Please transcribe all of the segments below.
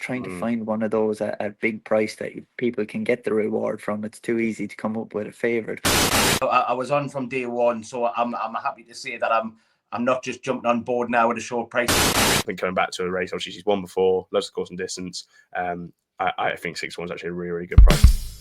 trying to find one of those at a big price that people can get the reward from. It's too easy to come up with a favourite. I was on from day one, so I'm happy to say that I'm not just jumping on board now at a short price. I think coming back to a race, obviously she's won before, loves the course and distance. I think 6-1 is actually a really, really good price.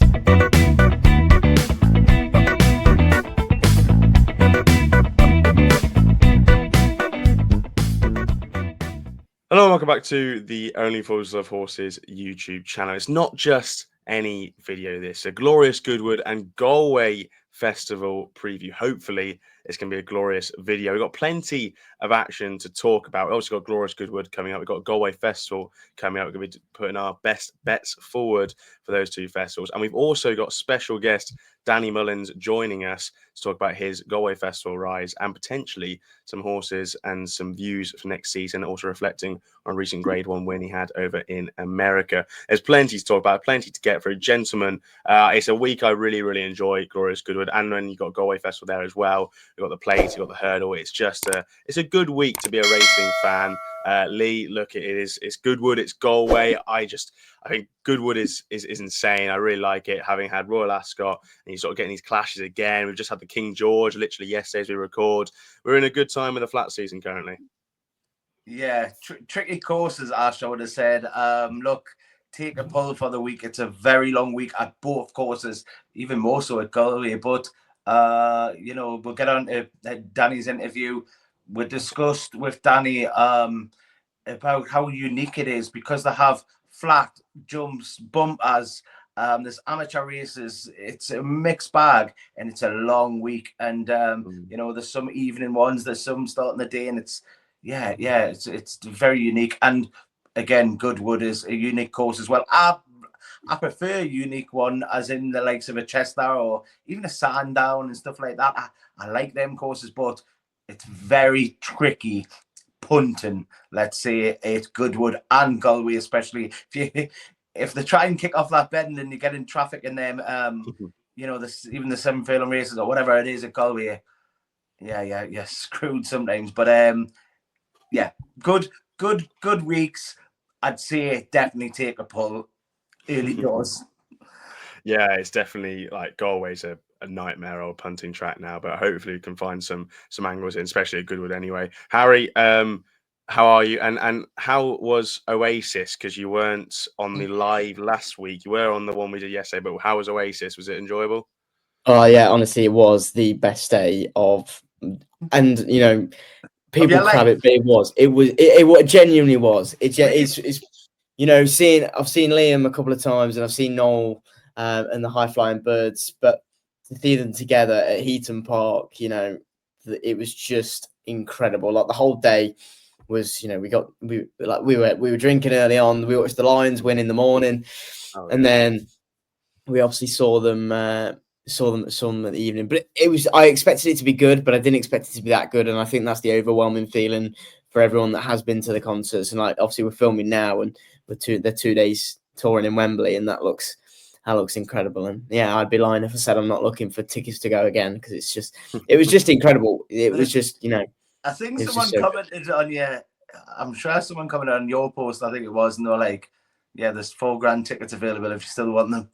Hello and welcome back to the Only Fools Love Horses YouTube channel. It's not just any video, this. A glorious Goodwood and Galway Festival preview. Hopefully, it's going to be a glorious video. We've got plenty of action to talk about. We've also got glorious Goodwood coming up. We've got Galway Festival coming up. We're going to be putting our best bets forward for those two festivals. And we've also got special guest Danny Mullins joining us to talk about his Galway Festival rise and potentially some horses and some views for next season, also reflecting on a recent Grade 1 win he had over in America. There's plenty to talk about, plenty to get through. Gentlemen, it's a week I really, really enjoy, glorious Goodwood, and then you've got Galway Festival there as well. You've got the plates, you've got the hurdle. It's just it's a good week to be a racing fan. Lee, look, it's Goodwood, it's Galway. I think Goodwood is insane. I really like it, having had Royal Ascot, and you're sort of getting these clashes again. We've just had the King George literally yesterday as we record. We're in a good time with the flat season currently. Yeah, tricky courses, Ash, I would have said. Look, take a pull for the week. It's a very long week at both courses, even more so at Galway. But, we'll get on to Danny's interview. We discussed with Danny about how unique it is because they have flat jumps, bumpers, there's amateur races. It's a mixed bag and it's a long week. And, there's some evening ones, there's some starting the day, and it's very unique. And again, Goodwood is a unique course as well. I prefer a unique one, as in the likes of a Chester or even a Sandown and stuff like that. I like them courses, but it's very tricky punting, let's say, at Goodwood and Galway, especially if they try and kick off that bend and you get in traffic in them, even the 7 furlong races or whatever it is at Galway. You're screwed sometimes. But good weeks. I'd say definitely take a pull early doors. Yeah, it's definitely like Galway's a nightmare old punting track now, but hopefully we can find some angles in, especially at Goodwood anyway. Harry, how are you? And how was Oasis? Because you weren't on the live last week. You were on the one we did yesterday, but how was Oasis? Was it enjoyable? Oh yeah, honestly, it was the best day of, and people crab it, but it genuinely was. It's I've seen Liam a couple of times and I've seen Noel and the High Flying Birds, but to see them together at Heaton Park, it was just incredible. Like the whole day was, we were drinking early on. We watched the Lions win in the morning, and then we obviously saw them at the evening. But I expected it to be good, but I didn't expect it to be that good. And I think that's the overwhelming feeling for everyone that has been to the concerts. And obviously we're filming now, and they're 2 days touring in Wembley, and that looks incredible. And yeah, I'd be lying if I said I'm not looking for tickets to go again, because it was just incredible. It was just, I think someone commented on I'm sure someone commented on your post, I think it was, and they were like, yeah, there's £4,000 tickets available if you still want them.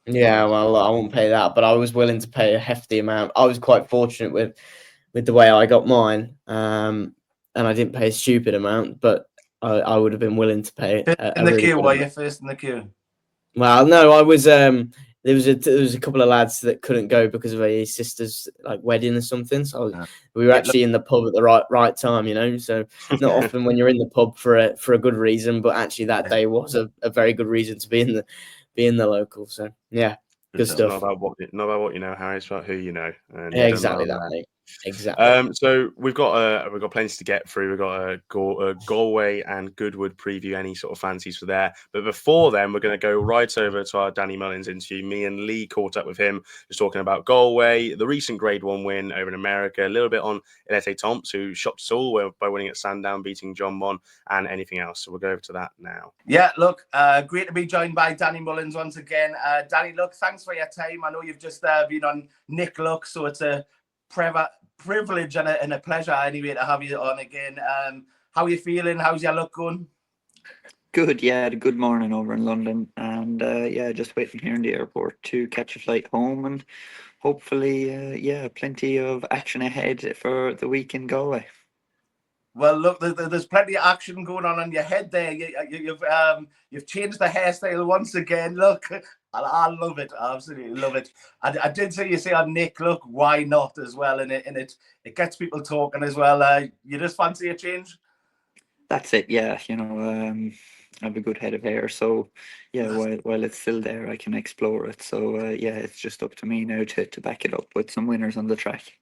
Yeah, well, I won't pay that, but I was willing to pay a hefty amount. I was quite fortunate with the way I got mine, and I didn't pay a stupid amount, but I would have been willing to pay in the queue. Were you first in the queue? Well, no, I was. There was a couple of lads that couldn't go because of a sister's wedding or something. So we were actually in the pub at the right time, So not often when you're in the pub for a good reason, but actually that day was a very good reason to be in the local. So yeah, good stuff. Not about what you know, Harry. It's about who you know. And yeah, exactly that, mate. Exactly. So we've got plenty to get through. We've got a Galway and Goodwood preview, any sort of fancies for there. But before then, we're going to go right over to our Danny Mullins interview. Me and Lee caught up with him, just talking about Galway, the recent Grade 1 win over in America, a little bit on Elete Tomps, who shocked us all by winning at Sandown, beating John Mon, and anything else. So we'll go over to that now. Yeah, look, great to be joined by Danny Mullins once again. Danny, look, thanks for your time. I know you've just been on Nick Luck, so it's a privilege and a pleasure anyway to have you on again. How are you feeling? How's your luck going? Good, yeah, had a good morning over in London, and yeah, just waiting here in the airport to catch a flight home, and hopefully, yeah, plenty of action ahead for the week in Galway. Well, look, there's plenty of action going on your head there. You've changed the hairstyle once again. Look, I love it. I absolutely love it. I did see you say on Nick, look, why not as well? And it gets people talking as well. You just fancy a change? That's it, yeah. I have a good head of hair, so yeah, while it's still there, I can explore it. So yeah, it's just up to me now to back it up with some winners on the track.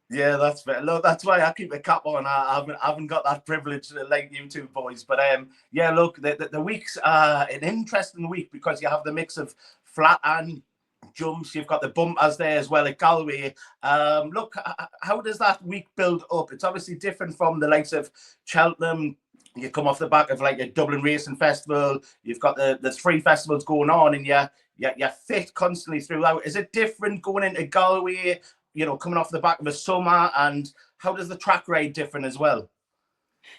Yeah, that's fair. Look, that's why I keep a cap on. I haven't got that privilege like you two boys. But yeah, look, the week's an interesting week because you have the mix of flat and jumps. You've got the bumpers there as well at Galway. Look, how does that week build up? It's obviously different from the likes of Cheltenham. You come off the back of like a Dublin Racing Festival. You've got the three festivals going on, and you're fit constantly throughout. Is it different going into Galway? Coming off the back of a summer, and how does the track ride different as well?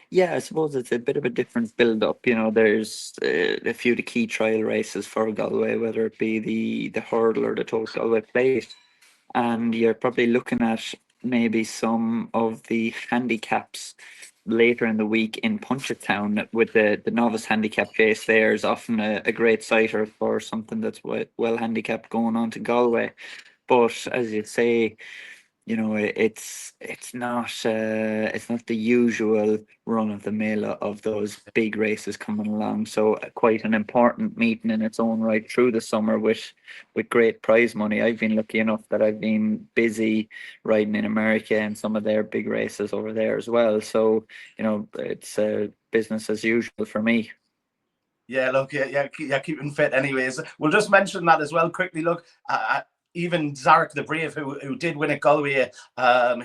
Yeah, I suppose it's a bit of a different build-up. There's a few of the key trial races for Galway, whether it be the hurdle or the Toast Galway Plate, and you're probably looking at maybe some of the handicaps later in the week in Punchestown with the novice handicap chase. There is often a great sighter for something that's well handicapped going on to Galway. But as you say, it's not the usual run of the mill of those big races coming along. So quite an important meeting in its own right through the summer with great prize money. I've been lucky enough that I've been busy riding in America and some of their big races over there as well. So it's business as usual for me. Yeah, look, yeah, keeping fit. Anyways, we'll just mention that as well quickly. Look, even Zarek the Brave, who did win at Galway,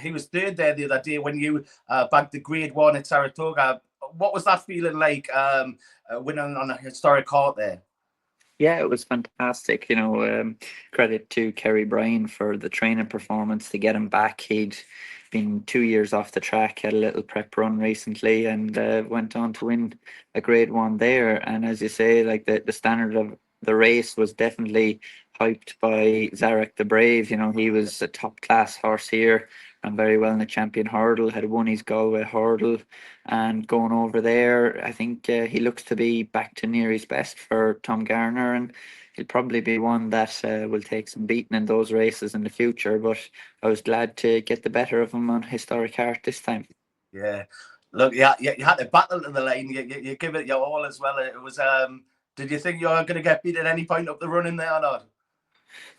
he was third there the other day when you bagged the Grade 1 at Saratoga. What was that feeling like, winning on a historic court there? Yeah, it was fantastic. Credit to Kerry Bryan for the training performance to get him back. He'd been 2 years off the track, had a little prep run recently, and went on to win a Grade 1 there. And as you say, like the standard of the race was definitely hyped by Zarek the Brave. He was a top class horse here and very well in the champion hurdle, had won his Galway hurdle, and going over there, I think he looks to be back to near his best for Tom Garner, and he'll probably be one that will take some beating in those races in the future. But I was glad to get the better of him on Historic Heart this time. Yeah, look, yeah, you had to battle to the line. You give it your all as well. It was. Did you think you were going to get beat at any point up the run in there or not?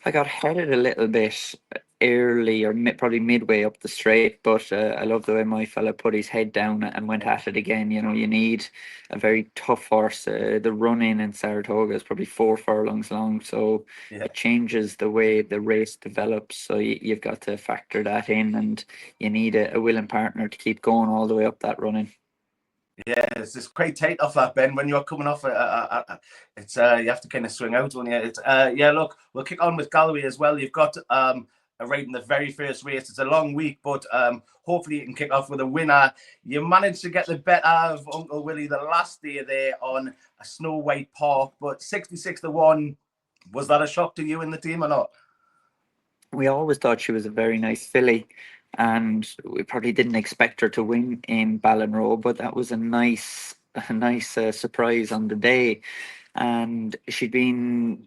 I got headed a little bit early or probably midway up the straight, but I love the way my fella put his head down and went at it again. You need a very tough horse. The run in Saratoga is probably 4 furlongs long, so Yeah. it changes the way the race develops. So you've got to factor that in, and you need a willing partner to keep going all the way up that running. Yeah, it's quite tight off that bend when you're coming off. It's you have to kind of swing out on you. It's yeah. Look, we'll kick on with Galway as well. You've got a ride in the very first race. It's a long week, but hopefully you can kick off with a winner. You managed to get the better of Uncle Willie the last day there on a Snow White Park, but 66-1. Was that a shock to you and the team or not? We always thought she was a very nice filly, and we probably didn't expect her to win in Ballinrobe, but that was a nice surprise on the day. And she'd been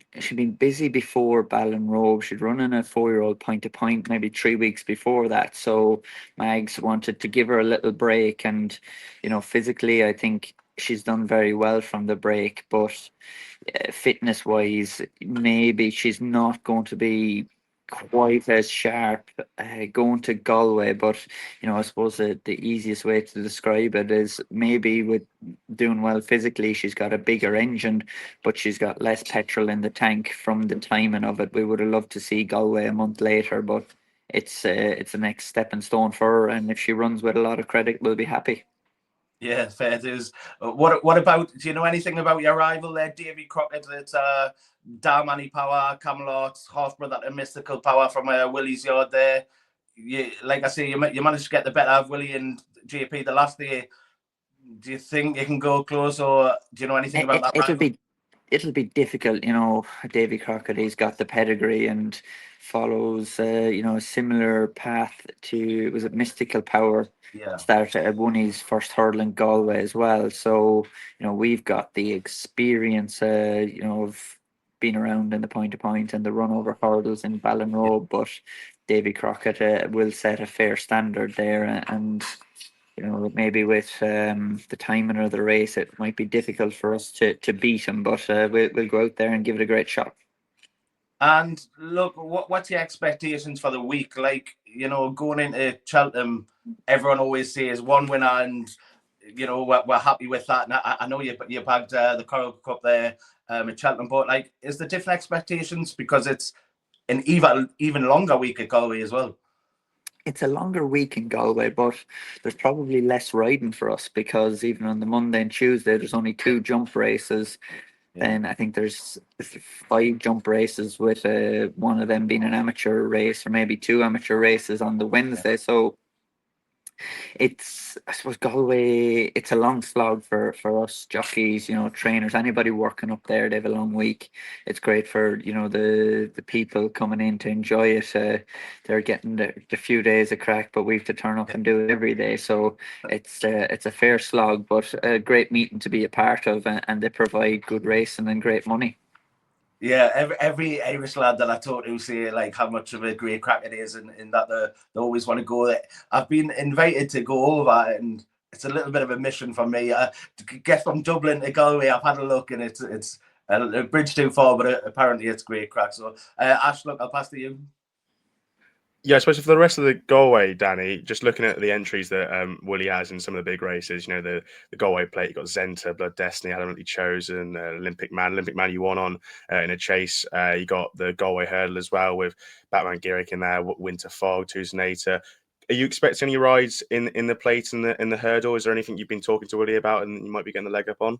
busy before Ballinrobe. She'd run in a 4-year-old point to point maybe 3 weeks before that. So Mags wanted to give her a little break, and physically I think she's done very well from the break, but fitness wise maybe she's not going to be quite as sharp going to Galway. But I suppose the easiest way to describe it is maybe with doing well physically, she's got a bigger engine, but she's got less petrol in the tank from the timing of it. We would have loved to see Galway a month later, but it's the next stepping stone for her, and if she runs with a lot of credit, we'll be happy. Yeah, fair dues. What about? Do you know anything about your rival there, Davy Crockett? It's Darmani Power, Camelot, half brother to Mystical Power from Willie's yard there. Like I say, you managed to get the better of Willie and JP the last day. Do you think you can go close, or do you know anything about that? It'll be difficult, you know. Davy Crockett, he's got the pedigree and follows, you know, a similar path to, was it Mystical Power? Yeah. Started won his first hurdle in Galway as well. So, you know, we've got the experience, you know, of being around in the point to point and the run over hurdles in Ballinrobe, but Davy Crockett will set a fair standard there, and you know, maybe with the timing of the race, it might be difficult for us to beat him, but we'll go out there and give it a great shot. And look, what's your expectations for the week? Like, you know, going into Cheltenham, everyone always says one winner, and you know we're happy with that. And I know you bagged the Coral Cup there at Cheltenham, but like, is there different expectations because it's an even longer week at Galway as well? It's a longer week in Galway, but there's probably less riding for us because even on the Monday and Tuesday, there's only 2 jump races. Yeah. Then I think there's 5 jump races, with one of them being an amateur race, or maybe 2 amateur races on the Wednesday. So it's, I suppose, Galway, it's a long slog for us jockeys, you know, trainers, anybody working up there. They have a long week. It's great for, you know, the people coming in to enjoy it. They're getting the few days of crack, but we have to turn up and do it every day. So it's a fair slog, but a great meeting to be a part of, and they provide good racing and great money. Yeah, every Irish lad that I talk to say like how much of a great crack it is, and that they always want to go there. I've been invited to go over, and it's a little bit of a mission for me. To get from Dublin to Galway, I've had a look, and it's a bridge too far, but apparently it's great crack. So, Ash, look, I'll pass to you. Yeah, I suppose for the rest of the Galway, Danny, just looking at the entries that Wooly has in some of the big races, you know, the Galway Plate, you've got Zenta, Blood Destiny, Adamantly Chosen, Olympic Man you won on in a chase. You got the Galway Hurdle as well with Batman Girick in there, Winter Fog, Tucsonator. Are you expecting any rides in the Plate and the Hurdle? Is there anything you've been talking to Wooly about and you might be getting the leg up on?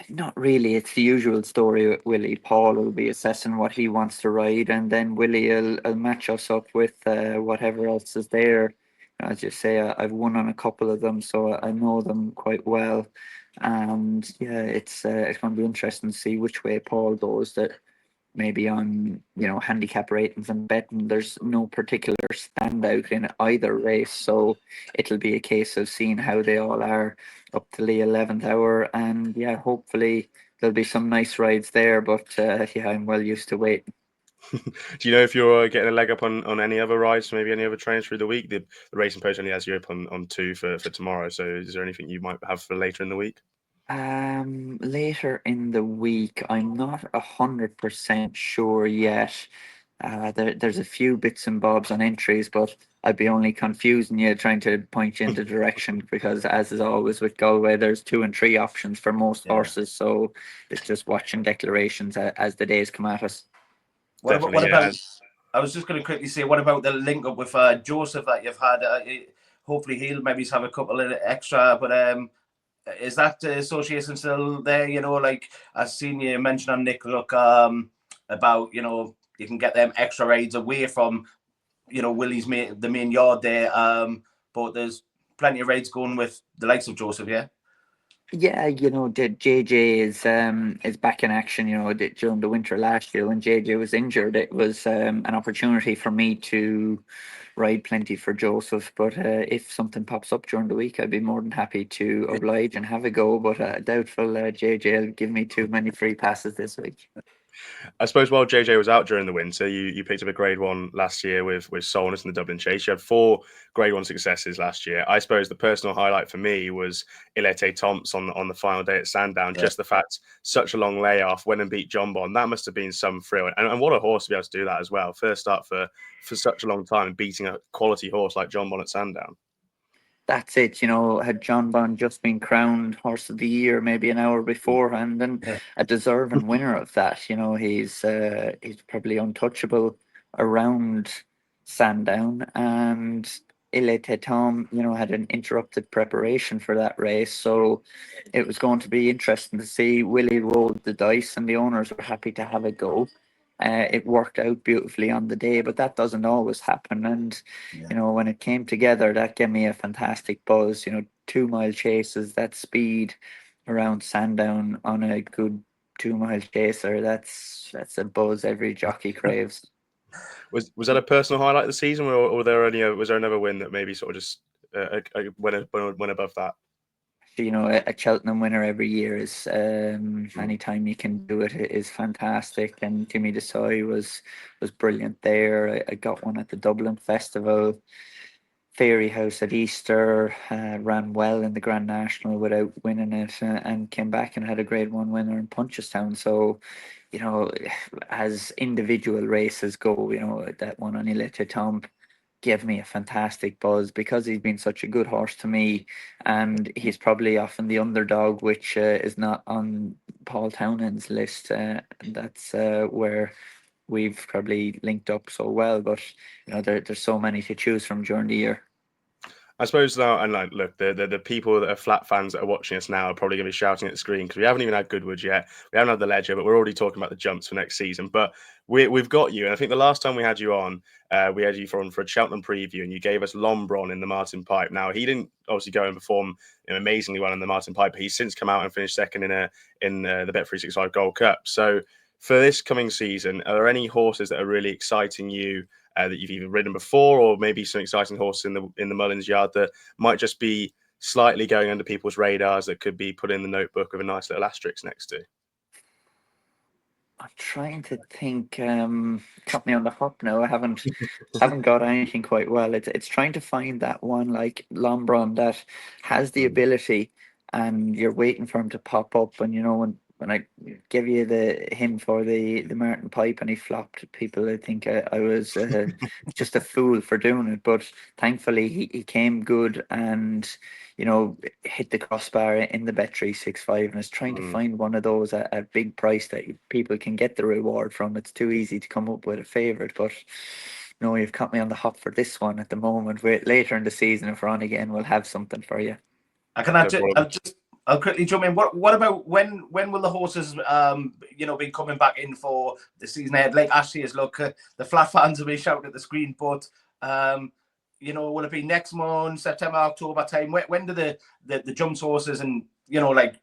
Not really. It's the usual story with Willie. Paul will be assessing what he wants to ride, and then Willie will match us up with whatever else is there. As you say, I've won on a couple of them, so I know them quite well. And yeah, it's going to be interesting to see which way Paul goes. That maybe on, you know, handicap ratings and betting, there's no particular standout in either race, so it'll be a case of seeing how they all are up to the 11th hour, and yeah, hopefully there'll be some nice rides there, but yeah, I'm well used to waiting. Do you know if you're getting a leg up on any other rides, maybe any other trains through the week? The Racing Post only has you up on 2 for tomorrow, so is there anything you might have for later in the week? Later in the week, I'm not 100% sure yet. There's a few bits and bobs on entries, but I'd be only confusing you, trying to point you in the direction, because as is always with Galway, there's 2 and 3 options for most horses, so it's just watching declarations as the days come at us. What about I was just going to quickly say, what about the link up with Joseph that you've had? Hopefully he'll maybe have a couple of extra, but is that association still there? You know, like I've seen you mention on Nick, look, about, you know, you can get them extra rides away from, you know, Willie's the main yard there. But there's plenty of rides going with the likes of Joseph, yeah. Yeah, you know, the JJ is back in action. You know, during the winter last year when JJ was injured, it was an opportunity for me to ride plenty for Joseph. But if something pops up during the week, I'd be more than happy to oblige and have a go. But doubtful JJ will give me too many free passes this week. I suppose while JJ was out during the winter, you picked up a Grade 1 last year with Solness in the Dublin Chase. You had 4 Grade 1 successes last year. I suppose the personal highlight for me was Ilete Tomps on the final day at Sandown. Yeah. Just the fact, such a long layoff, went and beat John Bon. That must have been some thrill. And what a horse to be able to do that as well. First start for such a long time, beating a quality horse like John Bon at Sandown. That's it, you know, had John Bond just been crowned Horse of the Year maybe an hour beforehand, and a deserving winner of that. You know, he's probably untouchable around Sandown, and Ilete Tom, you know, had an interrupted preparation for that race, so it was going to be interesting to see. Willie rolled the dice, and the owners were happy to have a go. It worked out beautifully on the day, but that doesn't always happen. And, you know, when it came together, that gave me a fantastic buzz. You know, 2 mile chases, that speed around Sandown on a good 2 mile chaser, that's a buzz every jockey craves. Was that a personal highlight of the season, or was there another win that maybe sort of just went above that? You know, a Cheltenham winner every year is anytime you can do it is fantastic. And Jimmy Desai was brilliant there. I got one at the Dublin Festival. Fairy House at Easter ran well in the Grand National without winning it, and came back and had a Grade 1 winner in Punchestown. So, you know, as individual races go, you know, that one on Ilete Tom gave me a fantastic buzz because he's been such a good horse to me, and he's probably often the underdog, which is not on Paul Townend's list. That's where we've probably linked up so well, but you know, there's so many to choose from during the year. I suppose now, and like, look, the people that are flat fans that are watching us now are probably going to be shouting at the screen because we haven't even had Goodwood yet. We haven't had the Ledger, but we're already talking about the jumps for next season. But we've got you, and I think the last time we had you on, we had you for a Cheltenham preview, and you gave us Lombron in the Martin Pipe. Now he didn't obviously go and perform amazingly well in the Martin Pipe, but he's since come out and finished second in the Bet365 Gold Cup. So for this coming season, are there any horses that are really exciting you? That you've either ridden before, or maybe some exciting horses in the Mullins yard that might just be slightly going under people's radars that could be put in the notebook with a nice little asterisk next to? I'm trying to think. Cut me on the hop now. I haven't got anything quite well. It's trying to find that one like Lombron that has the ability, and you're waiting for him to pop up. And you know, when I give you him for the Martin Pipe and he flopped, people I think I was just a fool for doing it. But thankfully he came good and, you know, hit the crossbar in the Bet365, and is trying to find one of those at a big price that people can get the reward from. It's too easy to come up with a favourite, but no, you've caught me on the hop for this one at the moment. Wait, later in the season, if we're on again, we'll have something for you. I'll quickly jump in. What about when will the horses be coming back in for the season ahead? Like Ashley is, look, the flat fans will be shouting at the screen, but will it be next month, September, October time? When do the jumps horses and like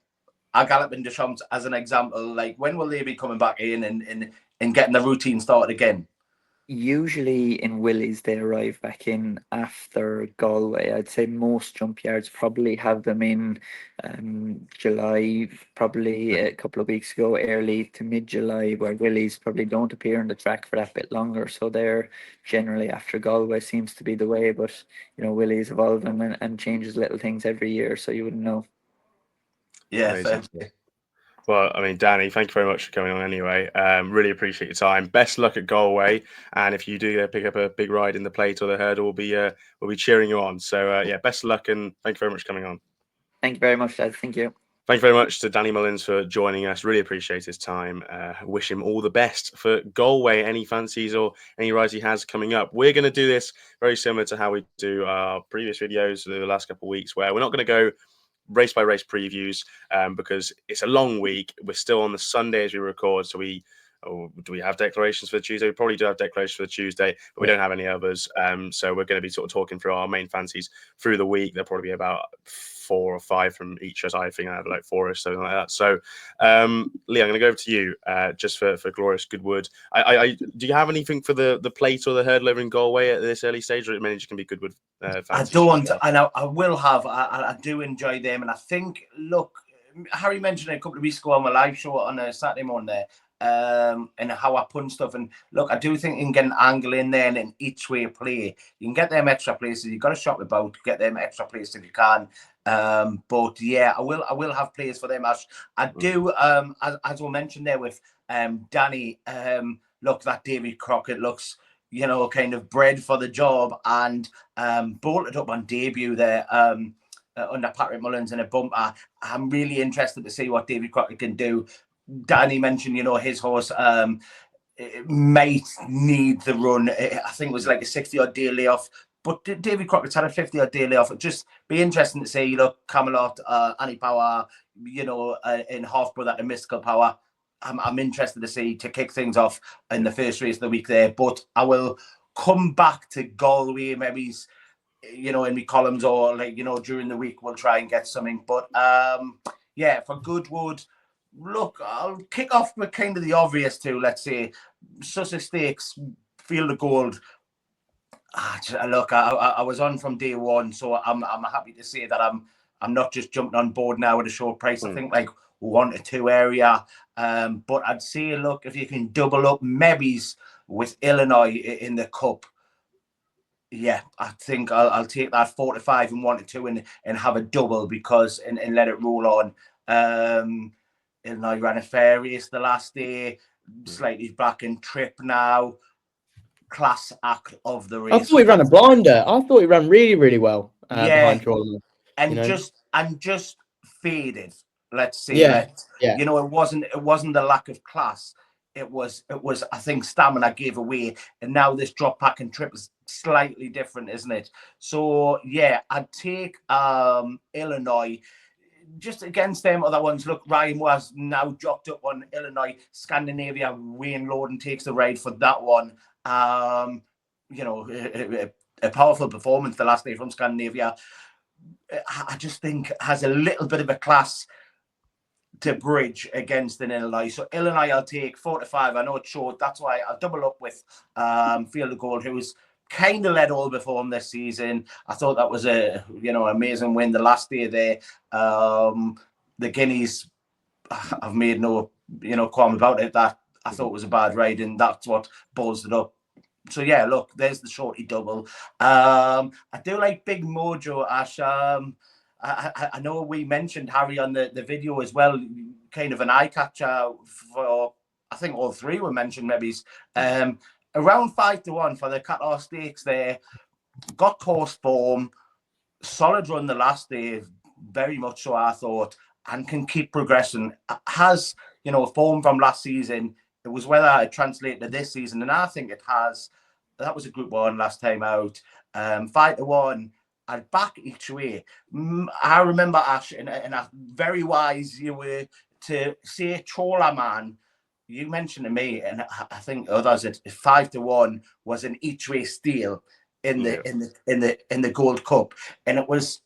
our Galloping Deschamps as an example, like when will they be coming back in and getting the routine started again? Usually in Willys they arrive back in after Galway. I'd say most jump yards probably have them in July, probably a couple of weeks ago, early to mid-July, where Willys probably don't appear on the track for that bit longer. So they're generally after Galway seems to be the way, but you know, Willys evolving and changes little things every year, so you wouldn't know. Yeah. Well, I mean, Danny, thank you very much for coming on anyway. Really appreciate your time. Best luck at Galway. And if you do pick up a big ride in the plate or the hurdle, we'll be cheering you on. So, best of luck, and thank you very much for coming on. Thank you very much, Dad. Thank you. Thank you very much to Danny Mullins for joining us. Really appreciate his time. Wish him all the best for Galway, any fancies or any rides he has coming up. We're going to do this very similar to how we do our previous videos the last couple of weeks, where we're not going to go race by race previews because it's a long week. We're still on the Sunday as we record, so do we have declarations for the Tuesday? We probably do have declarations for the Tuesday, but we don't have any others. So we're going to be sort of talking through our main fancies through the week. There'll probably be about 4 or 5 from each. I think I have like 4 or something like that. So, Lee, I'm going to go over to you just for Glorious Goodwood. Do you have anything for the plate or the hurdle over in Galway at this early stage, or it mainly just can be Goodwood? I don't, and I will have. I do enjoy them, and I think, look, Harry mentioned it a couple of weeks ago on my live show on a Saturday morning there. And how I punch stuff, and look, I do think you can get an angle in there and an each way play. You can get them extra places. You've got to shop about, get them extra places if you can. But yeah, I will have plays for them. I do. As we mentioned there with Danny. Look, that Davy Crockett looks, kind of bred for the job, and bolted up on debut there. Under Patrick Mullins in a bumper. I'm really interested to see what Davy Crockett can do. Danny mentioned, his horse might need the run. I think it was like a 60-odd day layoff, but David Crockett's had a 50-odd day layoff. It'd just be interesting to see, Camelot, Annie Power, in Half Brother and Mystical Power. I'm interested to see to kick things off in the first race of the week there. But I will come back to Galway maybe you know, in my columns, or like, you know, during the week we'll try and get something. But yeah, for Goodwood, look, I'll kick off with kind of the obvious two. Let's say Sussex Stakes, Field of Gold. Look, I was on from day one, so I'm happy to say that I'm not just jumping on board now at a short price. I think like 1 to 2 area. But I'd say, look, if you can double up maybes with Illinois in the cup, yeah, I think I'll take that 4 to 5 and 1 to 2 and have a double, because and let it roll on. Illinois ran a fair race the last day, slightly back in trip now. Class act of the race. I thought he ran a blinder. I thought he ran really, really well behind Trawler. And just faded. Let's say, yeah. You know, it wasn't the lack of class. It was I think stamina gave away, and now this drop back and trip is slightly different, isn't it? So yeah, I'd take Illinois just against them other ones. Look, Ryan was now jocked up on Illinois. Scandinavia, Wayne Lorden takes the ride for that one. You know, a powerful performance the last day from Scandinavia. I just think has a little bit of a class to bridge against an Illinois. So Illinois, I'll take 4 to 5. I know it's short. That's why I'll double up with Field of Gold, who's kind of led all before him this season. I thought that was a, you know, amazing win the last day there. The Guineas, I've made no, you know, qualm about it. That I thought was a bad ride, and that's what balls it up. So yeah, look, there's the shorty double. I do like Big Mojo, Ash. I know we mentioned Harry on the video as well, kind of an eye catcher for, I think all three were mentioned maybe. Around 5 to 1 for the Qatar Stakes there. Got course form, solid run the last day, very much so I thought, and can keep progressing. Has, you know, form from last season. It was whether it translated to this season, and I think it has. That was a Group 1 last time out. 5 to 1. I'd back each way. I remember, Ash, and a very wise you were to say Trawler Man. You mentioned to me, and I think others, that 5 to 1 was an each way steal in the Gold Cup, and it was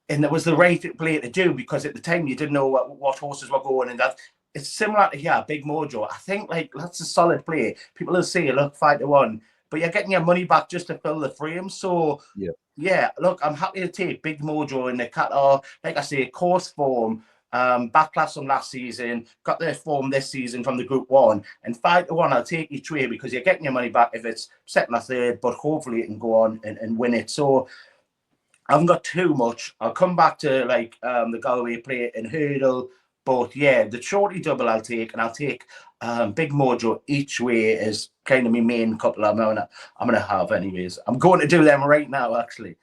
the right play to do, because at the time you didn't know what horses were going, and that it's similar to here, Big Mojo. I think like that's a solid play. People will say, look, 5 to 1, but you're getting your money back just to fill the frame. So yeah, look, I'm happy to take Big Mojo in the Qatar. Like I say, course form. Back class from last season, got their form this season from the Group 1, and 5 to 1 I'll take each way, because you're getting your money back if it's second or third, but hopefully it can go on and win it. So I haven't got too much. I'll come back to like the Galway Plate and Hurdle, but yeah, the shorty double I'll take, and I'll take Big Mojo each way is kind of my main couple I'm gonna have anyways. I'm going to do them right now actually.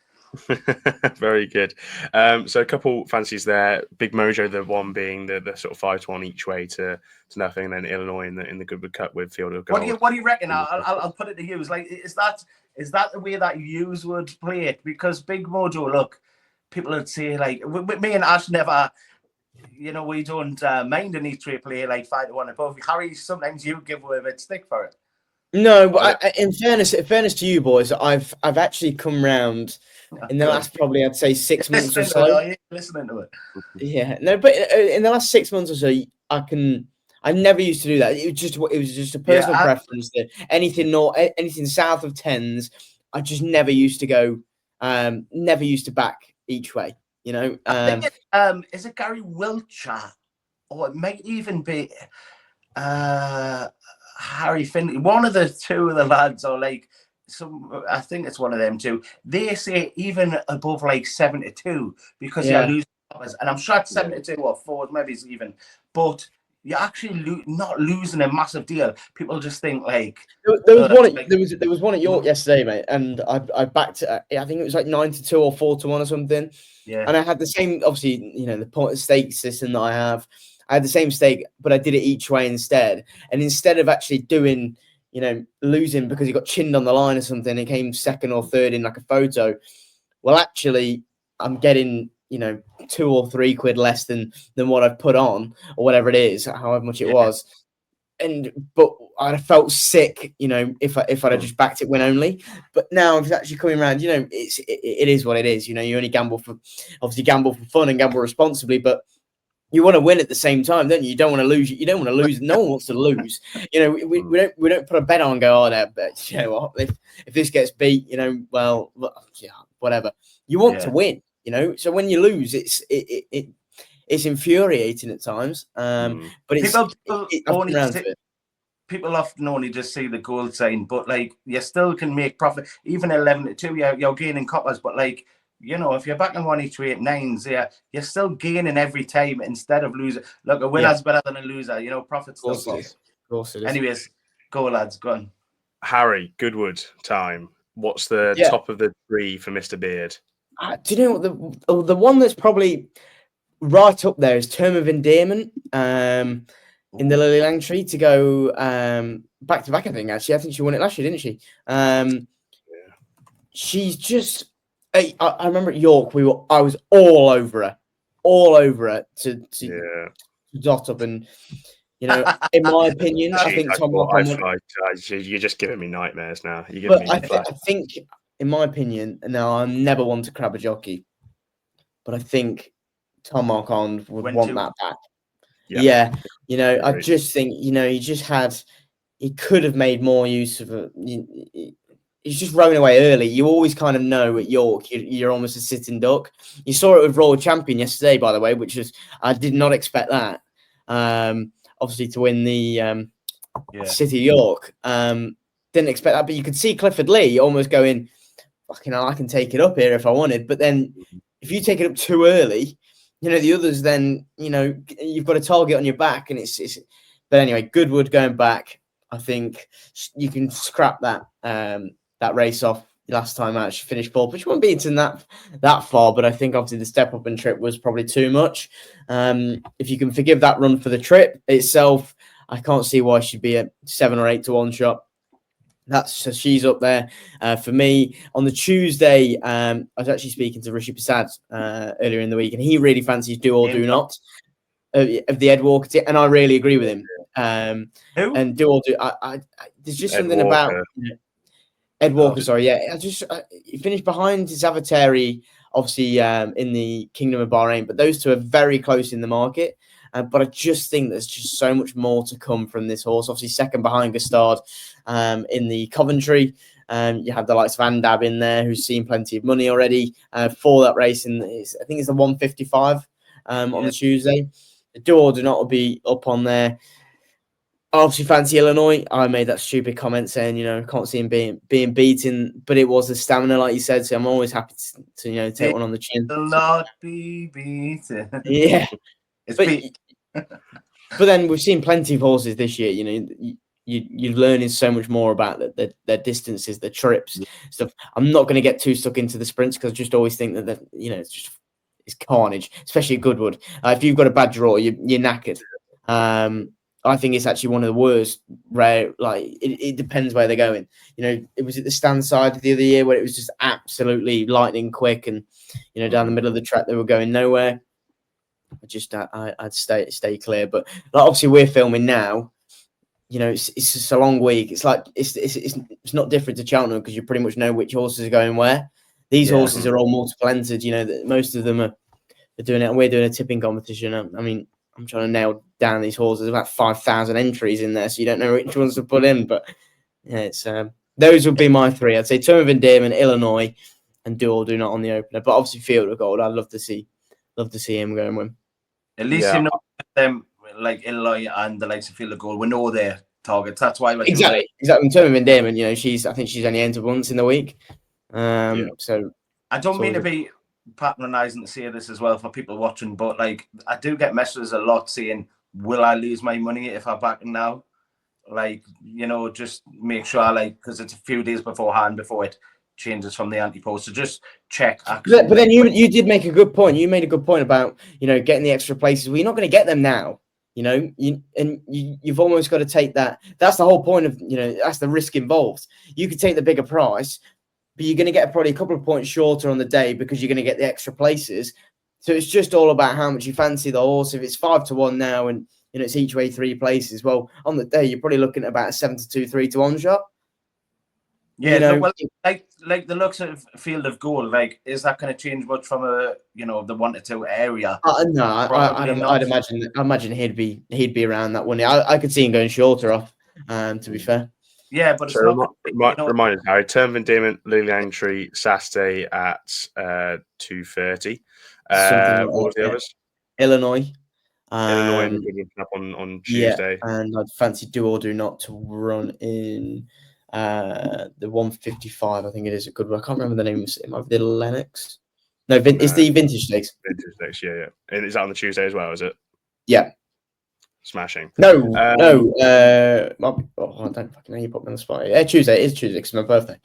Very good. So a couple fancies there. Big Mojo, the one being the sort of 5 to 1 each way to nothing, and then Illinois in the Goodwood Cup with Field of Gold. What do you reckon? I'll put it to you. Like, is that the way that you would play it? Because Big Mojo, look, people would say like me and Ash never, you know, we don't mind an each way play like 5 to 1 above. Harry, sometimes you give away a bit stick for it. No, but in fairness to you boys, I've actually come round in the last probably I'd say 6 months or so. Listening to it. Yeah, no, but in the last 6 months or so, I never used to do that. It was just a personal preference that anything south of 10s, I just never used to go, never used to back each way. You know, I think is it Gary Wiltshire, or it might even be Harry Finley. One of the two of the lads, or like I think it's one of them too. They say even above like 7 to 2 because you're losing numbers, and I'm sure it's 7 to 2 or 4, maybe it's even, but you're actually not losing a massive deal. People just think like there was one at York yesterday, mate, and I backed. I think it was like 9 to 2 or 4 to 1 or something. Yeah, and I had the same, obviously, you know, the point stake system that I have. I had the same stake, but I did it each way instead. And instead of actually doing, you know, losing because he got chinned on the line or something, and came second or third in like a photo. Well, actually, I'm getting, you know, 2 or 3 quid less than what I've put on, or whatever it is, however much it was. but I'd have felt sick, you know, if I'd have just backed it win only. But now it's actually coming around, you know, it is what it is. You know, you only gamble for fun and gamble responsibly, but you want to win at the same time, don't you? You don't want to lose. You don't want to lose. No one wants to lose. You know, we don't put a bet on and go, oh, no, but you know what? If this gets beat, you know, well, yeah, whatever. You want to win, you know. So when you lose, it's infuriating at times. But it's people often only just see the goal sign, but like you still can make profit. Even 11-2, you're gaining coppers, but like, you know, if you're backing 1 each 8-9s, you're still gaining every time instead of losing. Look, a winner's better than a loser. You know, profit still goes. Of course it is. Anyways, go lads, go on. Harry, Goodwood time. What's the top of the 3 for Mr. Beard? Do you know what the one that's probably right up there is Term of Endearment in the Lily Langtree to go back to back. I think she won it last year, didn't she? She's just. I remember at York, I was all over her to dot up, and you know, in my opinion, I think Tom you're just giving me nightmares now. I think, in my opinion, now I'm never one to crab a jockey, but I think Tom Marquand would want that back. Yeah, you know, I just think, you know, he could have made more use of it. He's just rowing away early. You always kind of know at York you're almost a sitting duck. You saw it with Royal Champion yesterday, by the way, which is I did not expect that. Obviously to win the City York. Didn't expect that, but you could see Clifford Lee almost going, fucking hell, I can take it up here if I wanted. But then if you take it up too early, you know, the others then, you know, you've got a target on your back, and it's but anyway, Goodwood going back. I think you can scrap that that race off last time out. She finished fourth, but she wasn't beaten that far. But I think obviously the step up and trip was probably too much. If you can forgive that run for the trip itself, I can't see why she'd be at 7 or 8 to 1 shot. So she's up there for me. On the Tuesday, I was actually speaking to Rishi Prasad earlier in the week, and he really fancies Do or Do Not of the Ed Walker team, and I really agree with him. And Do or Do, there's just something about Ed Walker. Sorry, he finished behind Zavateri, obviously in the Kingdom of Bahrain, but those two are very close in the market. But I just think there's just so much more to come from this horse. Obviously, second behind Gustard in the Coventry. You have the likes of Andab in there, who's seen plenty of money already for that race. And I think it's the 155 on the Tuesday. Do or Do Not will be up on there. I obviously fancy Illinois. I made that stupid comment saying, you know, can't see him being beaten, but it was the stamina, like you said. So I'm always happy to you know, take one on the chin. Will not be beaten. Yeah. But then we've seen plenty of horses this year. You know, you're learning so much more about their distances, their trips, stuff. I'm not going to get too stuck into the sprints because I just always think that you know, it's carnage, especially at Goodwood. If you've got a bad draw, you're knackered. I think it's actually one of the worst. Rare, like it depends where they're going. You know, it was at the stand side the other year where it was just absolutely lightning quick, and you know, down the middle of the track they were going nowhere. I'd stay clear. But like, obviously we're filming now. You know, it's just a long week. It's like it's not different to Cheltenham because you pretty much know which horses are going where. These horses are all multiple entered. You know, that most of them are doing it. And we're doing a tipping competition. I mean, I'm trying to nail down these horses. There's about 5,000 entries in there, so you don't know which ones to put in. But yeah, it's those would be my 3. I'd say Term of Endearment, Illinois, and Do or Do Not on the opener. But obviously Field of Gold. I'd love to see him go and win. At least you know them, like Illinois and the likes of Field of Gold. We know their targets. That's why we're exactly. In Term of Endearment, you know, I think she's only entered once in the week. So I don't mean to be patronising to say this as well for people watching, but like I do get messages a lot saying, "Will I lose my money if I back now?" Like, you know, just make sure, like, because it's a few days beforehand before it changes from the anti-post, so just check. But then you did make a good point. You made a good point about, you know, getting the extra places. Well, you're not going to get them now. You know, you've almost got to take that. That's the whole point of, you know, that's the risk involved. You could take the bigger price, but you're going to get probably a couple of points shorter on the day because you're going to get the extra places. So it's just all about how much you fancy the horse. If it's 5 to 1 now and it's each way 3 places. Well, on the day, you're probably looking at about a 7-2, 3-1 shot. Yeah, well, like the looks of Field of Gold, like, is that going to change much from the 1-2 area? No, I'd imagine he'd be around that one. I could see him going shorter off. To be fair. Yeah, but it's so not. Remind us, Harry. Term Van Diemen, Lily Langtry, Saturday at 2:30. Something what was the others? Illinois. Illinois and Goodwood up on Tuesday. Yeah, and I'd fancy Do or Do Not to run in the 155. I think it is at Goodwood. I can't remember the name. It might be the Lennox. No, it's the Vintage Stakes. Vintage Stakes, yeah. And is that on the Tuesday as well? Is it? Yeah. Smashing. No. I don't fucking know. You put me on the spot. Yeah, Tuesday. It is Tuesday. It's my birthday.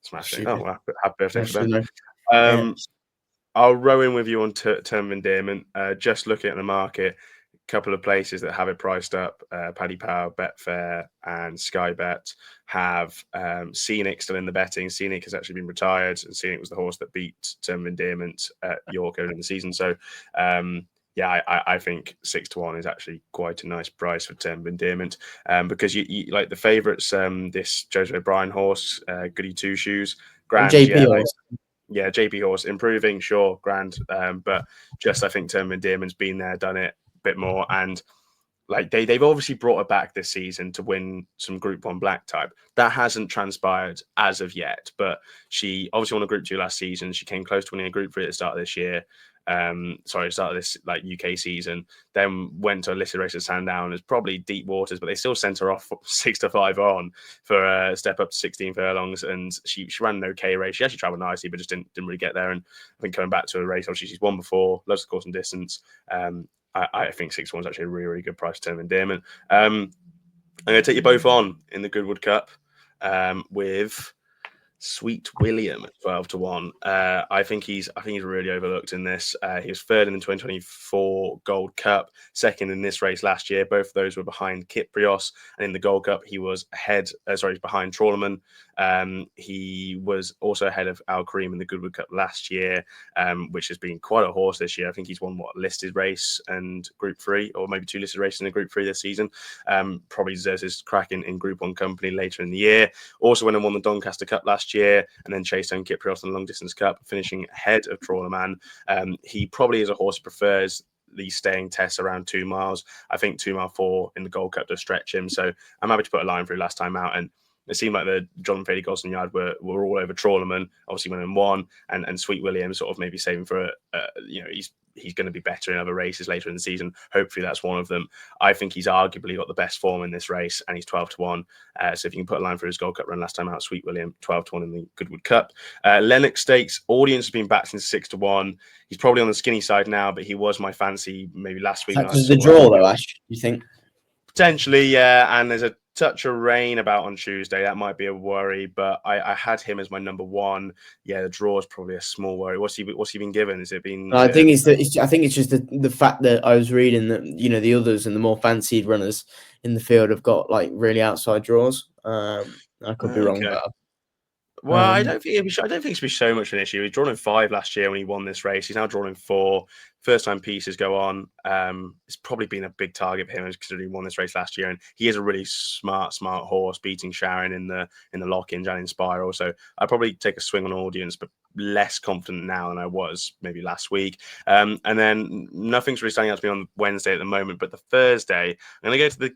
Smashing. Stupid. Oh, well, happy birthday for them. I'll row in with you on Term Endearment. Just looking at the market, a couple of places that have it priced up, Paddy Power, Betfair, and Sky Bet have Scenic still in the betting. Scenic has actually been retired, and Scenic was the horse that beat Term Endearment at York earlier in the season. So, I think 6-1 is actually quite a nice price for Term Endearment, because you like the favourites. This Joseph O'Brien horse, Goody Two Shoes, grand, JP horse. Yeah, JP horse improving, sure, grand. But just I think Term Endearment's been there, done it a bit more, and like they've obviously brought her back this season to win some Group 1 black type. That hasn't transpired as of yet, but she obviously won a Group 2 last season. She came close to winning a Group 3 at the start of this year. Start of this like UK season. Then went to a listed race at Sandown. It's probably deep waters, but they still sent her off 6-5 on for a step up to 16 furlongs, and she ran an okay race. She actually travelled nicely, but just didn't really get there. And I think coming back to a race, obviously she's won before, loves the course and distance. I think 6-1 is actually a really, really good price Term Endearment. I'm going to take you both on in the Goodwood Cup with Sweet William at 12-1. I think he's really overlooked in this. He was third in the 2024 Gold Cup, second in this race last year. Both of those were behind Kyprios, and in the Gold Cup he was behind Trawlerman. He was also ahead of Al Kareem in the Goodwood Cup last year, which has been quite a horse this year. I think he's won a listed race and Group 3, or maybe 2 listed races in a Group 3 this season. Probably deserves his crack in Group 1 company later in the year. Also went and won the Doncaster Cup last year, and then chased down Kyprios in the Long Distance Cup, finishing ahead of Trawlerman. He probably is a horse who prefers the staying tests around 2 miles. I think 2 mile 4 in the Gold Cup does stretch him, so I'm happy to put a line through last time out. And it seemed like the John Fady Gosling Yard were all over Trawlerman, obviously went and won, and Sweet William sort of maybe saving for he's going to be better in other races later in the season. Hopefully that's one of them. I think he's arguably got the best form in this race, and he's 12-1. So if you can put a line for his Gold Cup run last time out, Sweet William 12-1 in the Goodwood Cup. Lennox Stakes, audience has been back since 6-1. He's probably on the skinny side now, but he was my fancy maybe last week. That's the draw though, Ash, you think? Potentially, yeah. And there's a touch of rain about on Tuesday. That might be a worry, but I had him as my number 1. Yeah, the draw is probably a small worry. What's he been given? Has it been? I think it's just the fact that I was reading that the others and the more fancied runners in the field have got like really outside draws. I could be wrong, but well, I don't think it should be so much of an issue. He drawn in 5 last year when he won this race. He's now drawn in 4. First time pieces go on. It's probably been a big target for him considering he won this race last year, and he is a really smart horse, beating Sharon in the lock-ins and in Spiral. So I'd probably take a swing on audience, but less confident now than I was maybe last week. And then nothing's really standing out to me on Wednesday at the moment, but the Thursday, I'm going to go to the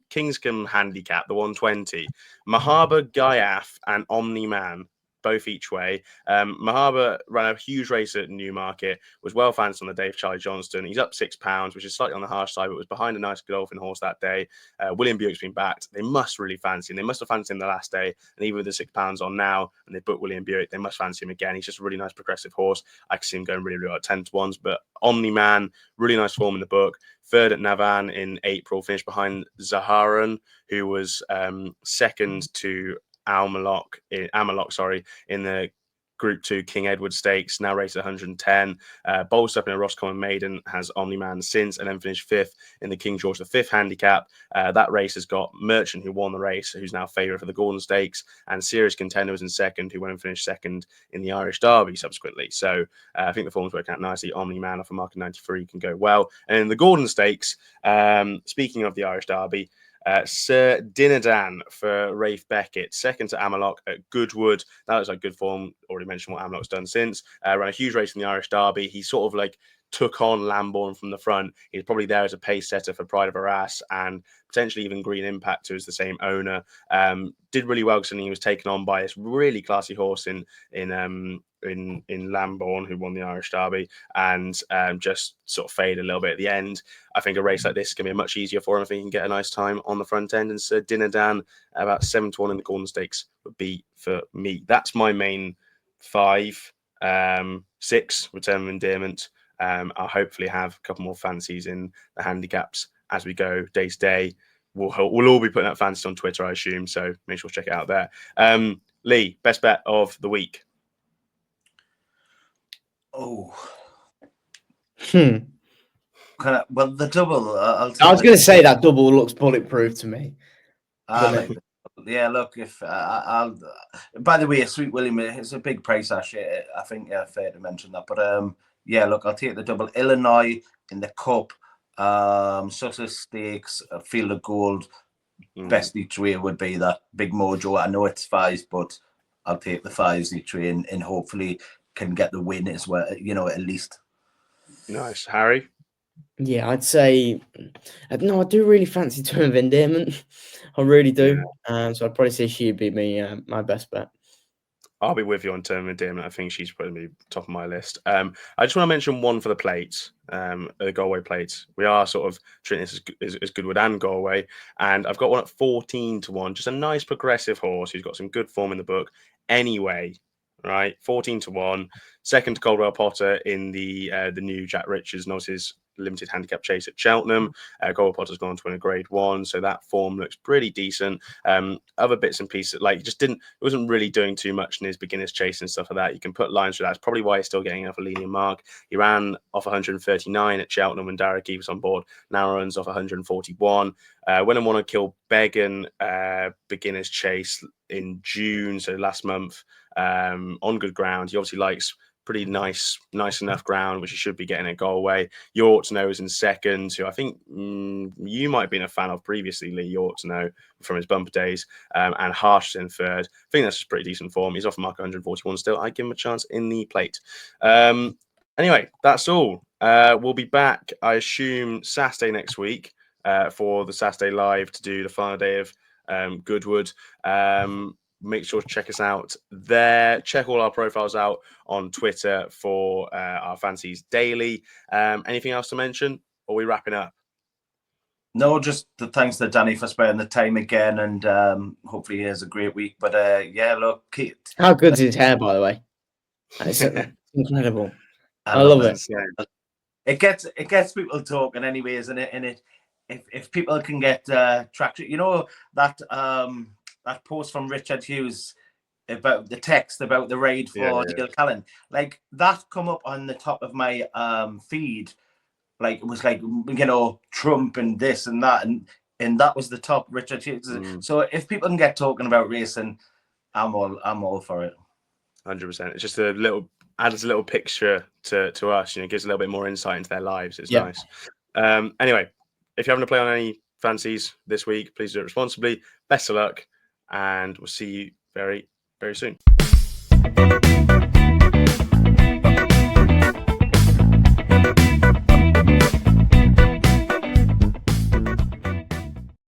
Kingscombe handicap, the 120. Mahaba, Gaiaf, and Omni Man, both each way. Mahaba ran a huge race at Newmarket, was well fancied on the day for Charlie Johnston. He's up £6, which is slightly on the harsh side, but was behind a nice Godolphin horse that day. William Buick's been backed. They must really fancy him. They must have fancied him the last day, and even with the £6 on now, and they booked William Buick, they must fancy him again. He's just a really nice progressive horse. I can see him going really, really well at 10-1s, but Omni Man, really nice form in the book. Third at Navan in April, finished behind Zaharan, who was second to Amalok in the Group 2 King Edward Stakes, now raced 110. Bolts up in a Roscommon Maiden, has Omni-Man since, and then finished 5th in the King George V handicap. That race has got Merchant, who won the race, who's now favourite for the Gordon Stakes, and Serious Contender was in second, who went and finished second in the Irish Derby subsequently. So I think the form's working out nicely. Omni-Man off a mark of 93 can go well. And in the Gordon Stakes, speaking of the Irish Derby, Sir Dinadan for Rafe Beckett, second to Amalok at Goodwood. That looks like good form. Already mentioned what Amalok's done since. Ran a huge race in the Irish Derby. He sort of like took on Lambourne from the front. He's probably there as a pace setter for Pride of Arras and potentially even Green Impact, who is the same owner. Did really well because he was taken on by this really classy horse in Lambourne, who won the Irish Derby, and just sort of faded a little bit at the end. I think a race like this is going to be much easier for him if he can get a nice time on the front end. And Sir Dinadan, about 7-1 in the Gordon Stakes would be for me. That's my main 5. 6 Return of Endearment. I'll hopefully have a couple more fancies in the handicaps as we go day to day. We'll all be putting up fancies on Twitter, I assume, so make sure to check it out there. Lee, best bet of the week. Oh. Hmm. Well, the double. I was going to say that double looks bulletproof to me. Yeah, look, if I'll. By the way, Sweet William, it's a big price, actually. I think fair to mention that, but yeah, look, I'll take the double. Illinois in the Cup, Sussex Stakes, Field of Gold. Best each way would be that Big Mojo. I know it's 5s, but I'll take the 5s each way and hopefully can get the win as well. At least. Nice, Harry. Yeah, I'd say no. I do really fancy Return of Endearment. I really do. So I'd probably say she'd be my best bet. I'll be with you on Return of Endearment. I think she's probably top of my list. I just want to mention one for the plates, the Galway plates. We are sort of treating this as Goodwood and Galway, and I've got one at 14-1. Just a nice progressive horse who's got some good form in the book. Anyway, right, 14-1. Second to Caldwell Potter in the new Jack Richards Novices limited handicap chase at Cheltenham. Caldwell Potter's gone to win a Grade 1, so that form looks pretty decent. Other bits and pieces, like it wasn't really doing too much in his beginner's chase and stuff like that. You can put lines for that. It's probably why he's still getting off a lenient mark. He ran off 139 at Cheltenham when Darragh was on board. Now runs off 141. Went and won a Kilbeggan beginner's chase in June, so last month, on good ground. He obviously likes pretty nice enough ground, which he should be getting at Galway. You ought to know is in second, who I think you might have been a fan of previously, Lee. You ought to know from his bumper days. And Harsh is in third. I think that's just pretty decent form. He's off mark 141 still. I give him a chance in the plate. Anyway, that's all. We'll be back, I assume, Saturday next week for the Saturday Live to do the final day of Goodwood. Make sure to check us out there. Check all our profiles out on Twitter for our fancies daily. Anything else to mention? Or are we wrapping up? No, just the thanks to Danny for spending the time again, and hopefully he has a great week. But yeah, look, how good's his hair, by the way? It's incredible. I love it. It gets people talking, anyways, and if people can get traction, that post from Richard Hughes about the text about the raid for Neil Callan, like that come up on the top of my feed, like it was like Trump and this and that, and that was the top Richard Hughes. So if people can get talking about racing, I'm all for it. 100%. It's just adds a little picture to us, gives a little bit more insight into their lives. It's nice. Anyway, if you're having to play on any fancies this week, please do it responsibly. Best of luck. And we'll see you very, very soon.